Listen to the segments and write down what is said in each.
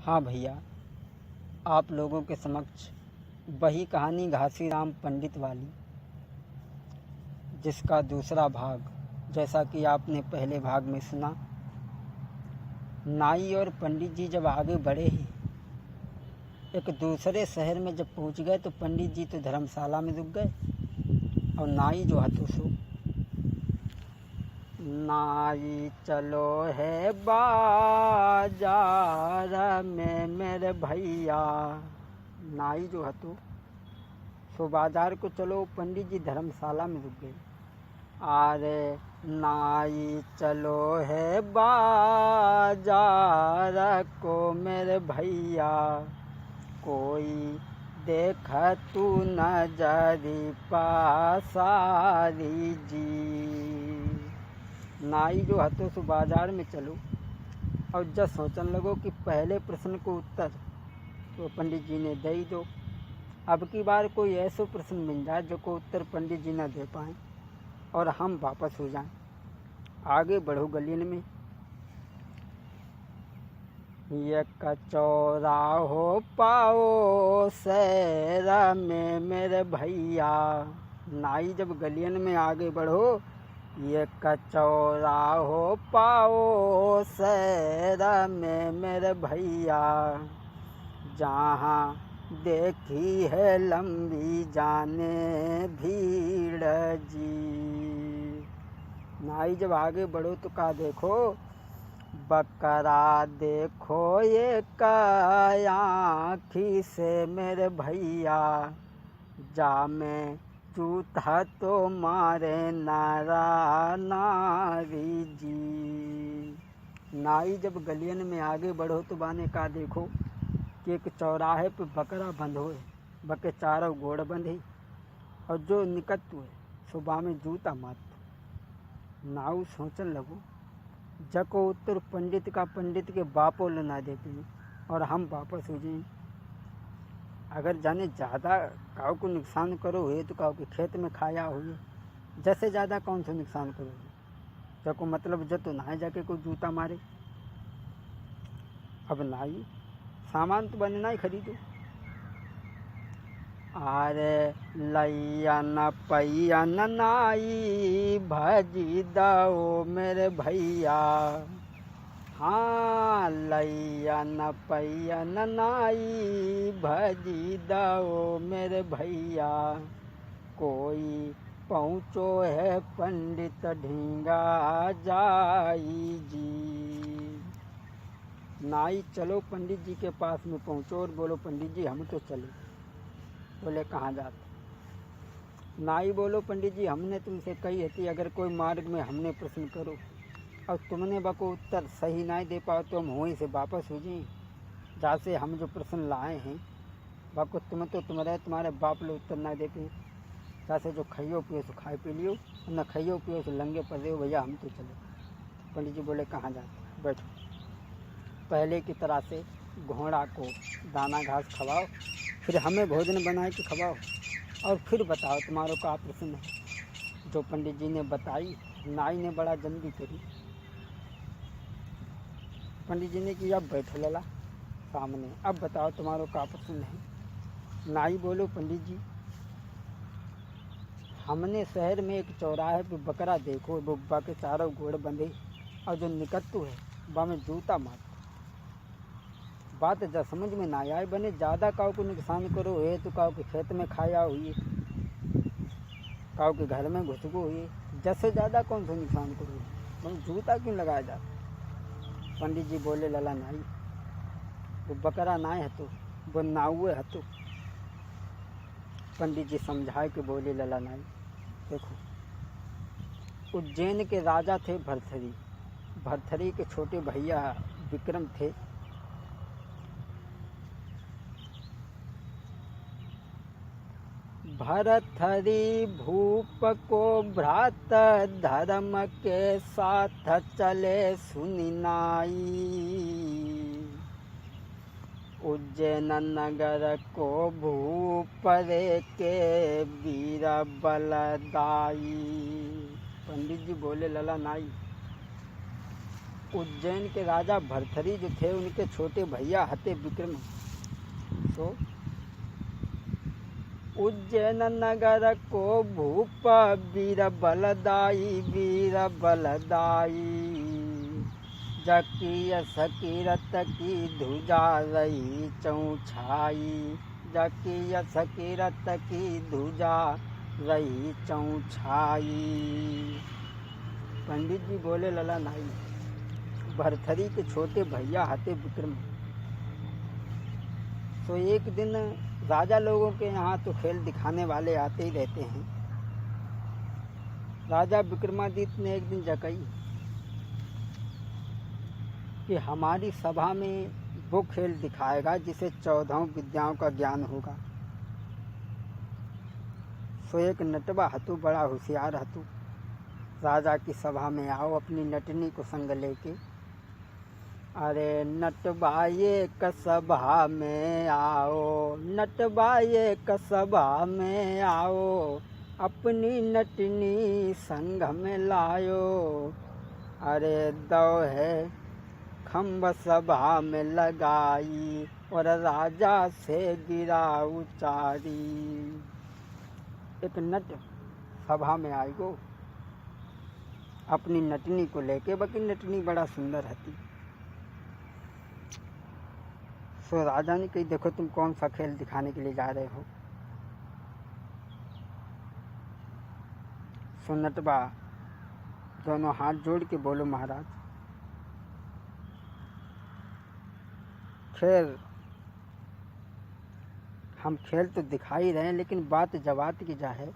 हाँ भैया, आप लोगों के समक्ष वही कहानी घासीराम पंडित वाली, जिसका दूसरा भाग जैसा कि आपने पहले भाग में सुना। नाई और पंडित जी जब आगे बढ़े ही एक दूसरे शहर में जब पहुंच गए तो पंडित जी तो धर्मशाला में रुक गए और नाई जो हतो सो नाई चलो है बाजार में मेरे भैया। नाई जो हतो सो बाजार को चलो, पंडित जी धर्मशाला में रुक गए। अरे नाई चलो है बाजार को मेरे भैया, कोई देख तू नजरी पासारी जी। नाई जो हतो सो बाजार में चलो और जब सोचने लगो कि पहले प्रश्न को उत्तर तो पंडित जी ने दे ही दो। अब की बार कोई ऐसा प्रश्न मिल जाए जो को उत्तर पंडित जी न दे पाए और हम वापस हो जाएं। आगे बढ़ो गलियन में। ये कचौरा हो पाओ सैरा में मेरे भैया। नाई जब गलियन में आगे बढ़ो, ये कचौरा हो पाओ सैरा में मेरे भैया, जहाँ देखी है लंबी जाने भीड़ जी। नाई जब आगे बढ़ो तो का देखो, बकरा देखो ये आँखी से मेरे भैया, जा में चूता तो मारे नारा नारी जी। नाई जब गलियन में आगे बढ़ो तो बाने का देखो कि एक चौराहे पे बकरा बंध हुए, बके चारों गोड़ बंधे और जो निकट हुए सुबह में जूता मात। नाऊ सोचन लगो, जको उत्तर पंडित का पंडित के बापों ले ना दे पाए और हम वापस हो जाए। अगर जाने ज़्यादा काऊ को नुकसान करो हुए तो काऊ के खेत में खाया हुए, जैसे ज़्यादा कौन सा नुकसान करो, जको मतलब जब तो ना जाके कोई जूता मारे। अब नाई सामान तो बने ना खरीदो। अरे लैया न पैया न नाई भजी दो मेरे भैया, हाँ लैया न पैया न नाई भजी दो मेरे भैया, कोई पहुँचो है पंडित ढींगा जाई जी। नाई चलो पंडित जी के पास में पहुँचो और बोलो, पंडित जी हम तो चले। बोले कहाँ जाते? नाई बोलो, पंडित जी हमने तुमसे कही थी अगर कोई मार्ग में हमने प्रश्न करो और तुमने बको उत्तर सही नहीं दे पाओ तो हम वहीं से वापस हो जाएं। जहाँ से हम जो प्रश्न लाए हैं बको तुम तो तुम्हारे बाप लोग उत्तर ना दे पाए। जहाँ से जो खाइयो पियो सो खाए पी लियो, न खाइयो पियो सो लंगे पड़ रहे हो, भैया हम तो चले। पंडित जी बोले कहाँ जाते? बैठो। पहले की तरह से घोड़ा को दाना घास खवाओ, फिर हमें भोजन बना के खवाओ और फिर बताओ तुम्हारा क्या प्रश्न है। जो पंडित जी ने बताई नाई ने बड़ा जल्दी करी। पंडित जी ने किया बैठो लला सामने, अब बताओ तुम्हारा क्या प्रश्न है। नाई बोलो, पंडित जी हमने शहर में एक चौराहे पे बकरा देखो, बुब्बा के चारों गोड़ बंधे और जो निकट है वह में जूता मार। बात जब समझ में ना आए, बने ज़्यादा काऊ को नुकसान करो है तो काऊ के खेत में खाया हुई, काऊ के घर में घुसगो हुई, जैसे ज़्यादा कौन सा नुकसान करो, बने जूता क्यों लगाया जाता? पंडित जी बोले लला नाई, वो बकरा ना है तो वो नाउए है तो। पंडित जी समझाए के बोले लला नाई देखो, उज्जैन के राजा थे भरथरी। भरथरी के छोटे भैया विक्रम थे। भरथरी भूप को भ्रात धर्म के साथ चले सुनि नाई, उज्जैन नगर को भूप रे के वीर बलदाई। पंडित जी बोले लला नाई, उज्जैन के राजा भर्तृहरि जो थे उनके छोटे भैया हते विक्रम। तो उज्जैन नगर को भूप वीर बलदाई जकिय सकीरत की ध्वजा रही चौछाई जकिय सकीरत की ध्वजा रही चौछाई। पंडित जी बोले लला नाई भर्तृहरि के छोटे भैया हते विक्रम। तो एक दिन राजा लोगों के यहाँ तो खेल दिखाने वाले आते ही रहते हैं। राजा विक्रमादित्य ने एक दिन जकई कि हमारी सभा में वो खेल दिखाएगा जिसे 14 विद्याओं का ज्ञान होगा। सो एक नटवा हतु बड़ा होशियार हतु राजा की सभा में आओ अपनी नटनी को संग लेके। अरे नटवा एक सभा में आओ नटवा एक सभा में आओ अपनी नटनी संग में लायो। अरे दौ है खम्भ सभा में लगाई और राजा से गिरा उचारी। एक नट सभा में आई गो अपनी नटनी को लेके, बाकी नटनी बड़ा सुंदर हती। सो राजा ने कही देखो तुम कौन सा खेल दिखाने के लिए जा रहे हो। सो नटवा दोनों हाथ जोड़ के बोलो महाराज खैर हम खेल तो दिखा ही रहे हैं लेकिन बात जवात की जा है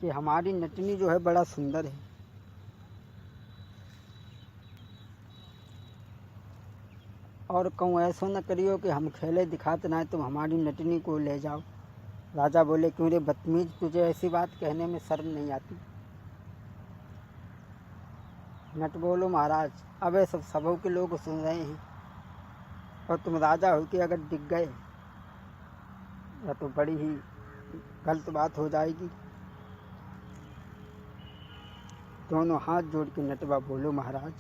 कि हमारी नटनी जो है बड़ा सुंदर है। और कहूँ ऐसा न करियो कि हम खेले दिखाते ना तुम हमारी नटनी को ले जाओ। राजा बोले क्यों रे बदतमीज तुझे ऐसी बात कहने में शर्म नहीं आती। नट बोलो महाराज अब सब सबों के लोग सुन रहे हैं और तुम राजा हो के अगर डिग गए या तो बड़ी ही गलत बात हो जाएगी। दोनों हाथ जोड़ के नटवा बोलो महाराज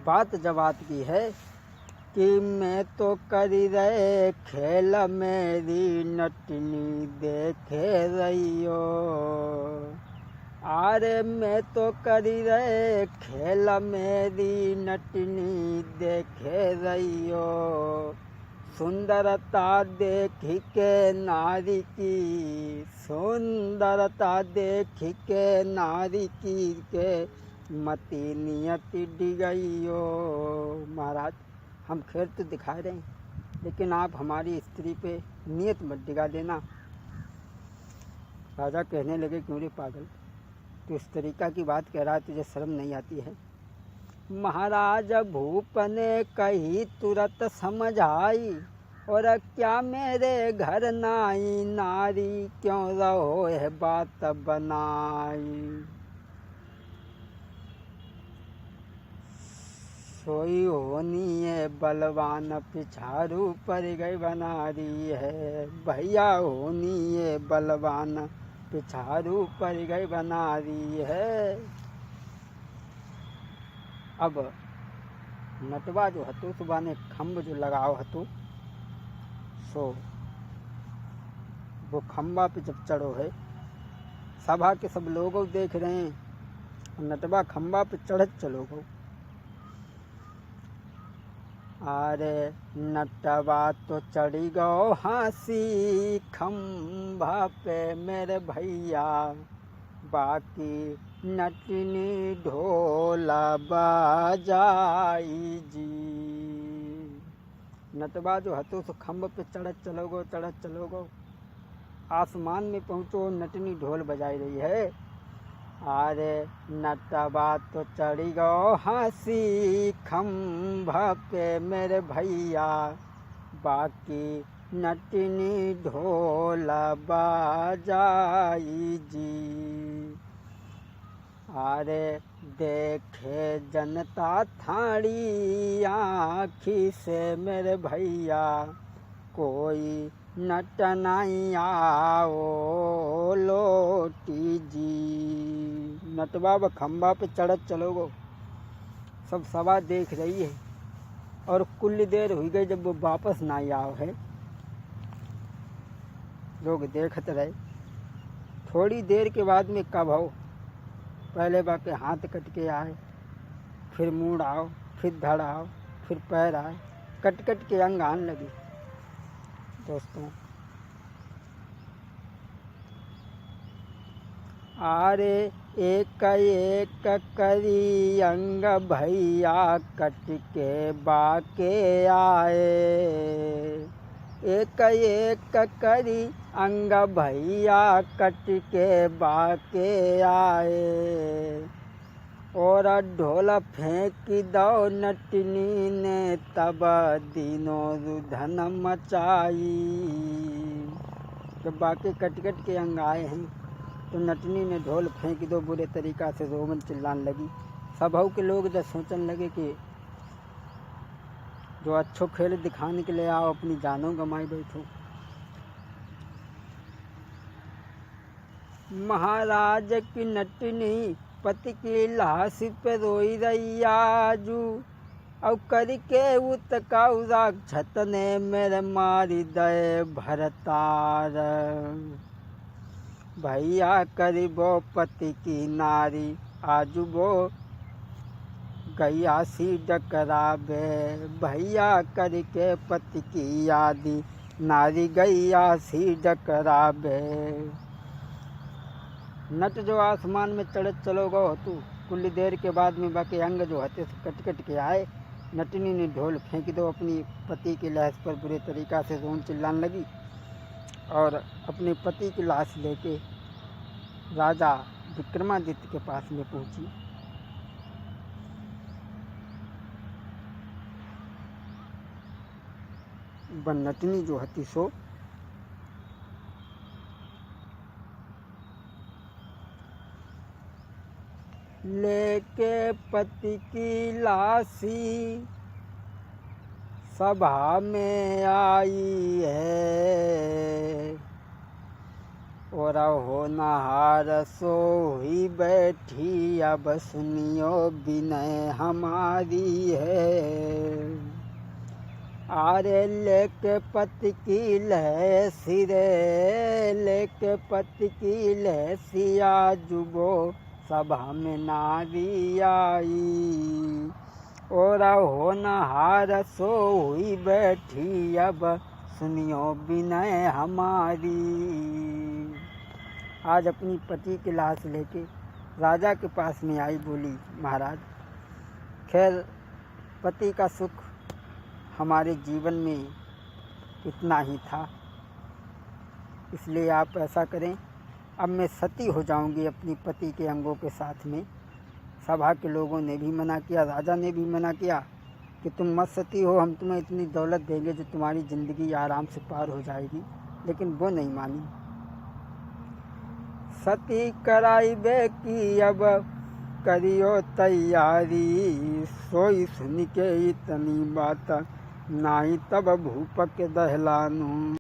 बात जवात की है कि मैं तो करी रहे खेल मेरी नटनी देखे रहियो। अरे मैं तो करी रहे खेल मेरी नटनी देखे रहियो। सुंदरता देख के नारी की सुंदरता देख के नारी की के मति नियति डिगइयो। महाराज हम खेल तो दिखा रहे हैं लेकिन आप हमारी स्त्री पे नियत मत डिगा देना। राजा कहने लगे क्यों रे पागल तू इस तरीका की बात कह रहा है तुझे शर्म नहीं आती है। महाराज भूप ने कही तुरंत समझ आई और क्या मेरे घर नाई नारी क्यों रहो है बात बनाई। सोई होनी है बलवान पिछारू पर गई बनारी है। भैया होनी है बलवान पिछारू पर गई बनारी है। अब नटवा जो हतो सुबह ने खम्भ जो लगाओ हतो सो वो खम्बा पे जब चढ़ो है सभा के सब लोग देख रहे हैं। नटवा खम्बा पे चढ़त चलो गो। अरे नटवा तो चढ़ी गो हंसी खम्भा पे मेरे भैया बाकी नटनी ढोला बाजाई जी। नटवा जो हतो सो खम्भ पे चढ़त चलोगो आसमान में पहुँचो नटनी ढोल बजाई रही है। अरे नटवा तो चढ़ी गो हंसी खम्भा पे मेरे भैया बाकी नटनी ढोला बाजाई जी। अरे देखे जनता थाड़ी आँखी से मेरे भैया कोई नट नहीं आओ लोटी जी। नटवा व खम्बा पे चढ़त चलोगो सब सभा देख रही है और कुल देर हुई गई जब वो वापस ना आओ है। लोग देखते रहे। थोड़ी देर के बाद में कब हो, पहले बाके हाथ कट के आए, फिर मुड़ आओ, फिर धड़ आओ, फिर पैर आए, कट कट के अंग आने लगे। दोस्तों, आरे एक एक करी अंग भैया कट के बाके आए, एक एक करी अंग भैया कट के बाके आए, और ढोल फेंक दो नटनी ने तब दिनों रुधन मचाई। जब बाके कट कट के अंग आए हैं तो नटनी ने ढोल फेंक दो, बुरे तरीक़ा से रोमन चिल्लाने लगी। सभाओं के लोग जब सोचने लगे कि जो अच्छो खेल दिखाने के लिए आओ, अपनी जानों गंवाई बैठो। महाराज की नटनी पति की लाश पे रोई रही आजू, और करके उतकाऊ राक्षस ने मेरे मारी दे भरतार। भैया करीबो पति की नारी, आजू वो गैया सी डकराबे। भैया करके पति की यादी, नारी गैया सी डकराबे। नट जो आसमान में चढ़ चलो गो तू, कुछ देर के बाद में बाकी अंग जो हते कट कट के आए। नटनी ने ढोल फेंक दो अपनी पति की लाश पर, बुरे तरीक़ा से रोन चिल्लाने लगी और अपने पति की लाश लेके राजा विक्रमादित्य के पास में पहुंची। वह नटनी जो हती सो लेके पति की लाशी सभा में आई है, और होनहार सो ही बैठी, अब सुनियो विनय हमारी है। आरे लेके पति की लहसी रे, लेके पति की लहसी आजुबो सभा में नारी आई, और होनहार सो हुई बैठी, अब सुनियो विनय हमारी। आज अपनी पति की लाश लेके राजा के पास में आई, बोली महाराज खैर पति का सुख हमारे जीवन में इतना ही था, इसलिए आप ऐसा करें, अब मैं सती हो जाऊंगी अपनी पति के अंगों के साथ में। सभा के लोगों ने भी मना किया, राजा ने भी मना किया कि तुम मत सती हो, हम तुम्हें इतनी दौलत देंगे जो तुम्हारी ज़िंदगी आराम से पार हो जाएगी, लेकिन वो नहीं मानी। सती कराई बे की अब करियो तैयारी, सोई सुन के इतनी बात, नाई तब भूप के दहलानू।